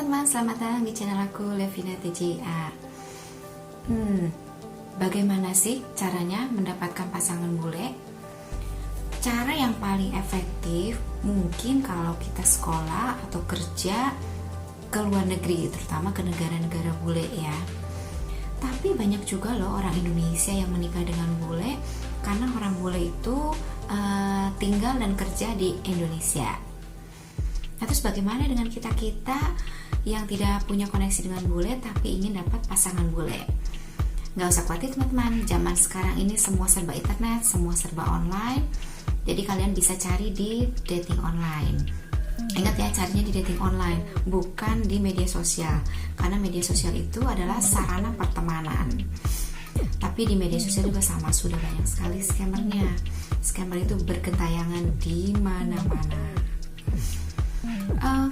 teman-teman, selamat datang di channel aku Levina TJR. Bagaimana sih caranya mendapatkan pasangan bule? Cara yang paling efektif mungkin kalau kita sekolah atau kerja ke luar negeri, terutama ke negara-negara bule ya. Tapi banyak juga loh orang Indonesia yang menikah dengan bule karena orang bule itu tinggal dan kerja di Indonesia. Nah, terus bagaimana dengan kita-kita yang tidak punya koneksi dengan bule tapi ingin dapat pasangan bule? Nggak usah khawatir teman-teman, zaman sekarang ini semua serba internet, semua serba online. Jadi kalian bisa cari di dating online. Ingat ya, carinya di dating online, bukan di media sosial. Karena media sosial itu adalah sarana pertemanan. Tapi di media sosial juga sama, sudah banyak sekali scammernya. Scammer itu bergentayangan di mana-mana.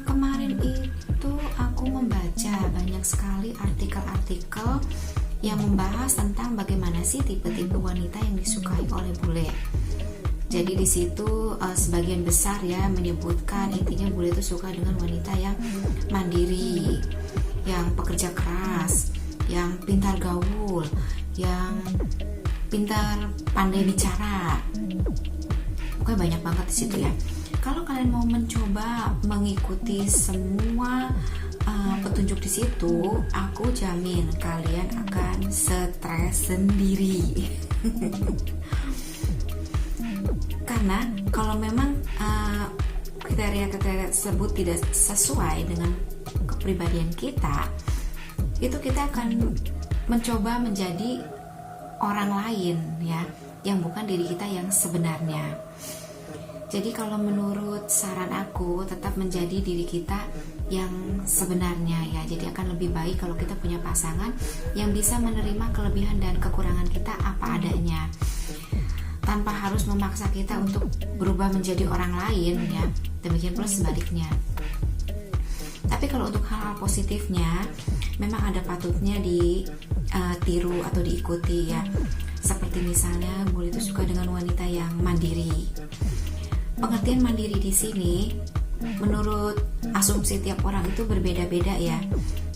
Kemarin itu aku membaca banyak sekali artikel-artikel yang membahas tentang bagaimana sih tipe-tipe wanita yang disukai oleh bule. Jadi di situ sebagian besar ya menyebutkan intinya bule itu suka dengan wanita yang mandiri, yang pekerja keras, yang pintar gaul, yang pintar pandai bicara. Pokoknya banyak banget di situ ya. Kalau kalian mau mencoba mengikuti semua petunjuk di situ, aku jamin kalian akan stres sendiri. Karena kalau memang kriteria tersebut tidak sesuai dengan kepribadian kita, itu kita akan mencoba menjadi orang lain ya, yang bukan diri kita yang sebenarnya. Jadi kalau menurut saran aku, tetap menjadi diri kita yang sebenarnya ya. Jadi akan lebih baik kalau kita punya pasangan yang bisa menerima kelebihan dan kekurangan kita apa adanya, tanpa harus memaksa kita untuk berubah menjadi orang lain ya. Demikian pula sebaliknya. Tapi kalau untuk hal-hal positifnya, memang ada patutnya ditiru atau diikuti ya. Seperti misalnya bule itu suka dengan wanita yang mandiri. Pengertian mandiri di sini menurut asumsi tiap orang itu berbeda-beda ya.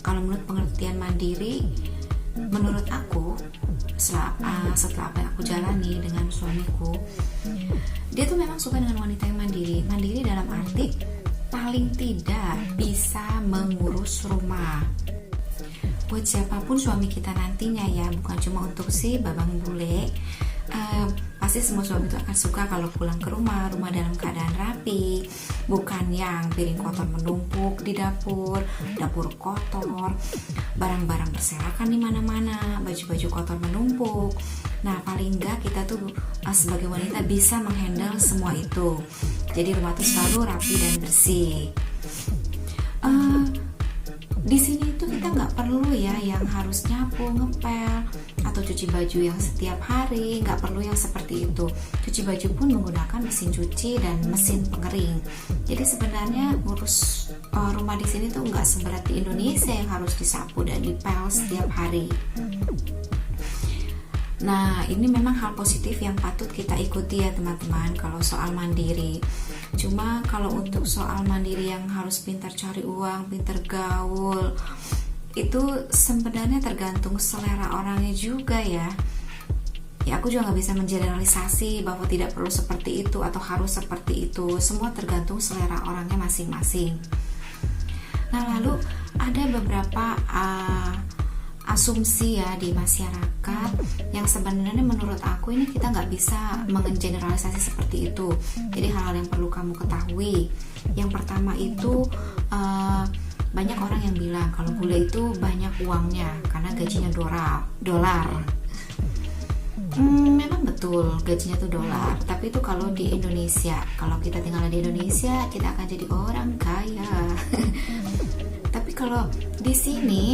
Kalau menurut pengertian mandiri, menurut aku setelah apa yang aku jalani dengan suamiku, dia tuh memang suka dengan wanita yang mandiri. Mandiri dalam arti paling tidak bisa mengurus rumah. Buat siapapun suami kita nantinya ya, bukan cuma untuk si babang bule. Pasti semua suami itu akan suka kalau pulang ke rumah dalam keadaan rapi, bukan yang piring kotor menumpuk di dapur kotor, barang-barang berserakan di mana-mana, baju-baju kotor menumpuk. Nah, paling enggak kita tuh sebagai wanita bisa menghandle semua itu. Jadi rumah tuh selalu rapi dan bersih. Di sini itu kita nggak perlu ya yang harus nyapu, ngepel, atau cuci baju yang setiap hari. Nggak perlu yang seperti itu. Cuci baju pun menggunakan mesin cuci dan mesin pengering. Jadi sebenarnya ngurus rumah di sini tuh nggak seberat di Indonesia yang harus disapu dan dipel setiap hari. Nah, ini memang hal positif yang patut kita ikuti ya teman-teman kalau soal mandiri. Cuma kalau untuk soal mandiri yang harus pintar cari uang, pintar gaul, itu sebenarnya tergantung selera orangnya juga ya. Ya aku juga gak bisa mengeneralisasi bahwa tidak perlu seperti itu atau harus seperti itu. Semua tergantung selera orangnya masing-masing. Nah, lalu ada beberapa asumsi ya di masyarakat yang sebenarnya menurut aku ini kita nggak bisa menggeneralisasi seperti itu. Jadi hal-hal yang perlu kamu ketahui, yang pertama itu banyak orang yang bilang kalau bule itu banyak uangnya karena gajinya dolar. Memang betul gajinya tuh dolar, tapi itu kalau di Indonesia. Kalau kita tinggal di Indonesia, kita akan jadi orang kaya. Tapi kalau di sini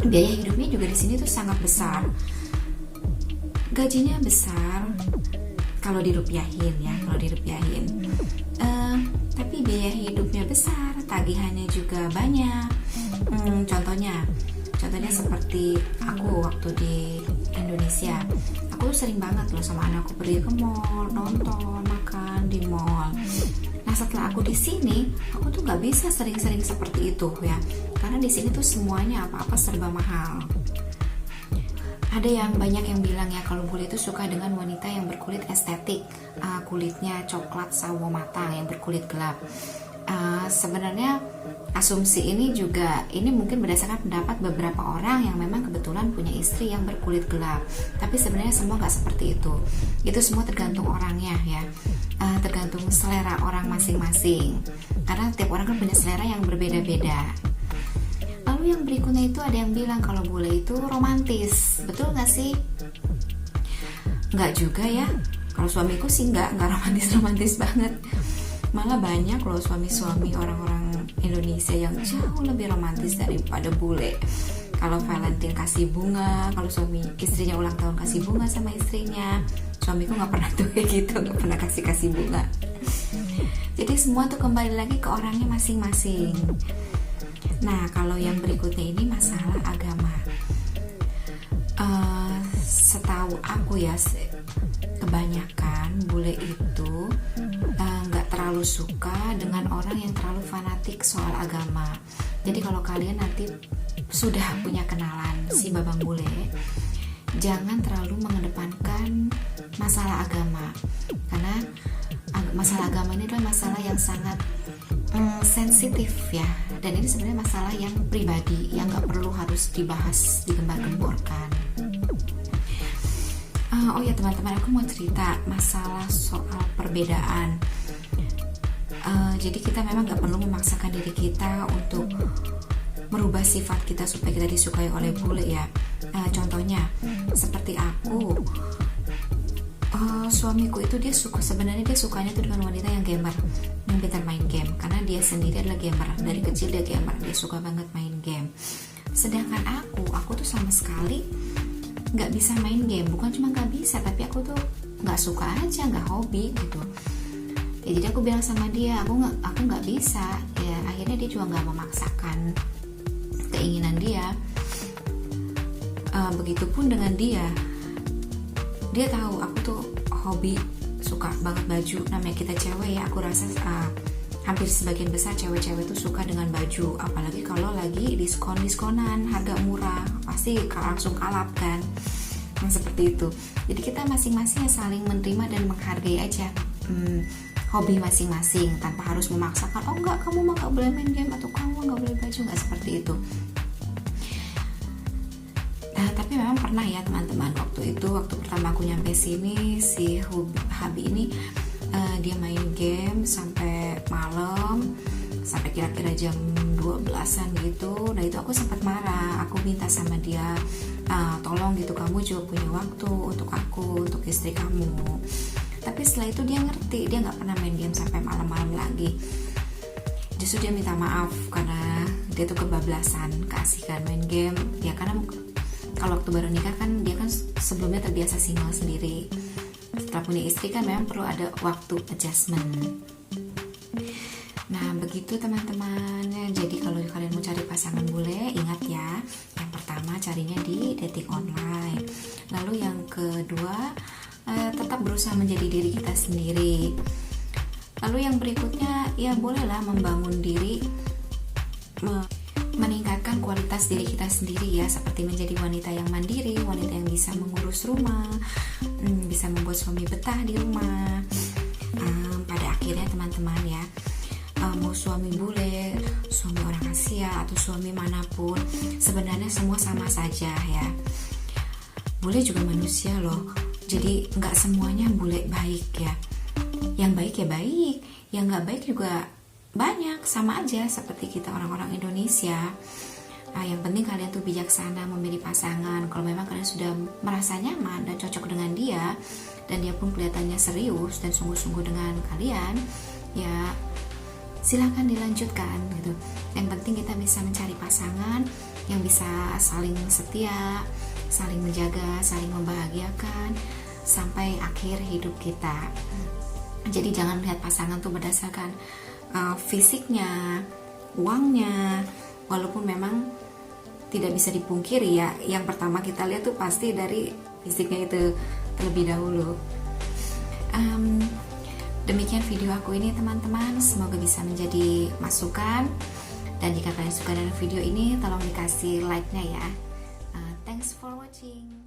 biaya hidupnya juga di sini tuh sangat besar. Gajinya besar kalau dirupiahin ya, tapi biaya hidupnya besar, tagihannya juga banyak. Contohnya seperti aku waktu di Indonesia, aku sering banget loh sama anakku pergi ke mall, nonton, makan di mall. Nah setelah aku di sini, aku tuh nggak bisa sering-sering seperti itu ya, karena di sini tuh semuanya apa-apa serba mahal. Ada yang banyak yang bilang ya kalau bule itu suka dengan wanita yang berkulit estetik, kulitnya coklat sawo matang, yang berkulit gelap. Sebenarnya asumsi ini juga ini mungkin berdasarkan pendapat beberapa orang yang memang kebetulan punya istri yang berkulit gelap, tapi sebenarnya semua nggak seperti itu semua tergantung orangnya ya, tergantung selera orang masing-masing, karena tiap orang kan punya selera yang berbeda-beda. Lalu yang berikutnya itu ada yang bilang kalau bule itu romantis, betul nggak sih? Nggak juga ya, kalau suamiku sih nggak romantis banget. Malah banyak loh suami-suami orang-orang Indonesia yang jauh lebih romantis daripada bule. Kalau Valentine kasih bunga, kalau suami istrinya ulang tahun kasih bunga sama istrinya. Suamiku nggak pernah tuh kayak gitu, nggak pernah kasih bunga. Jadi semua tuh kembali lagi ke orangnya masing-masing. Nah, kalau yang berikutnya ini masalah agama. Setahu aku ya, kebanyakan bule itu nggak terlalu suka dengan orang yang terlalu fanatik soal agama. Jadi kalau kalian nanti sudah punya kenalan si babang bule, jangan terlalu mengedepankan masalah agama, karena masalah agama ini adalah masalah yang sangat sensitif ya, dan ini sebenarnya masalah yang pribadi yang nggak perlu harus dibahas digembar-gemborkan. Oh ya teman-teman, aku mau cerita masalah soal perbedaan. Jadi kita memang gak perlu memaksakan diri kita untuk merubah sifat kita supaya kita disukai oleh bule ya. Contohnya seperti aku, suamiku itu sebenarnya dia sukanya tuh dengan wanita yang gamer, yang pintar main game, karena dia sendiri adalah gamer, dari kecil dia gamer, dia suka banget main game. Sedangkan aku tuh sama sekali nggak bisa main game, bukan cuma nggak bisa, tapi aku tuh nggak suka aja, nggak hobi gitu ya. Jadi aku bilang sama dia, aku nggak bisa ya. Akhirnya dia juga nggak memaksakan keinginan dia. Begitupun dengan dia tahu aku tuh hobi suka banget baju, namanya kita cewek ya. Aku rasa hampir sebagian besar cewek-cewek tuh suka dengan baju, apalagi kalau lagi diskonan harga murah, pasti langsung kalap kan, seperti itu. Jadi kita masing-masing saling menerima dan menghargai aja hobi masing-masing, tanpa harus memaksakan, oh enggak, kamu mah gak boleh main game, atau kamu nggak boleh baju, nggak seperti itu. Tapi memang pernah ya teman-teman, waktu pertama aku nyampe sini, si Habi ini dia main game sampai malam, sampai kira-kira jam 12-an gitu. Nah itu aku sempat marah, aku minta sama dia, tolong gitu, kamu juga punya waktu untuk aku, untuk istri kamu. Tapi setelah itu dia ngerti, dia nggak pernah main game sampai malam-malam lagi. Justru dia minta maaf karena dia tuh kebablasan, keasikan main game ya, karena kalau waktu baru nikah kan dia kan sebelumnya terbiasa single sendiri. Setelah punya istri kan memang perlu ada waktu adjustment. Nah begitu teman-teman. Jadi kalau kalian mau cari pasangan bule, ingat ya, yang pertama carinya di dating online. Lalu yang kedua, tetap berusaha menjadi diri kita sendiri. Lalu yang berikutnya, ya bolehlah membangun diri, meningkatkan kualitas diri kita sendiri ya, seperti menjadi wanita yang mandiri, wanita yang bisa mengurus rumah, bisa membuat suami betah di rumah. Pada akhirnya teman-teman ya, mau suami bule, suami orang Asia, atau suami manapun, sebenarnya semua sama saja ya. Bule juga manusia loh, jadi nggak semuanya bule baik ya. Yang baik ya baik, yang nggak baik juga banyak, sama aja seperti kita orang-orang Indonesia. Yang penting kalian tuh bijaksana memilih pasangan. Kalau memang kalian sudah merasa nyaman dan cocok dengan dia, dan dia pun kelihatannya serius dan sungguh-sungguh dengan kalian, ya silakan dilanjutkan gitu. Yang penting kita bisa mencari pasangan yang bisa saling setia, saling menjaga, saling membahagiakan sampai akhir hidup kita. Jadi jangan lihat pasangan tuh berdasarkan fisiknya, uangnya, walaupun memang tidak bisa dipungkiri ya, yang pertama kita lihat tuh pasti dari fisiknya itu terlebih dahulu. Demikian video aku ini teman-teman, semoga bisa menjadi masukan. Dan jika kalian suka dengan video ini, tolong dikasih like-nya ya. Thanks for watching.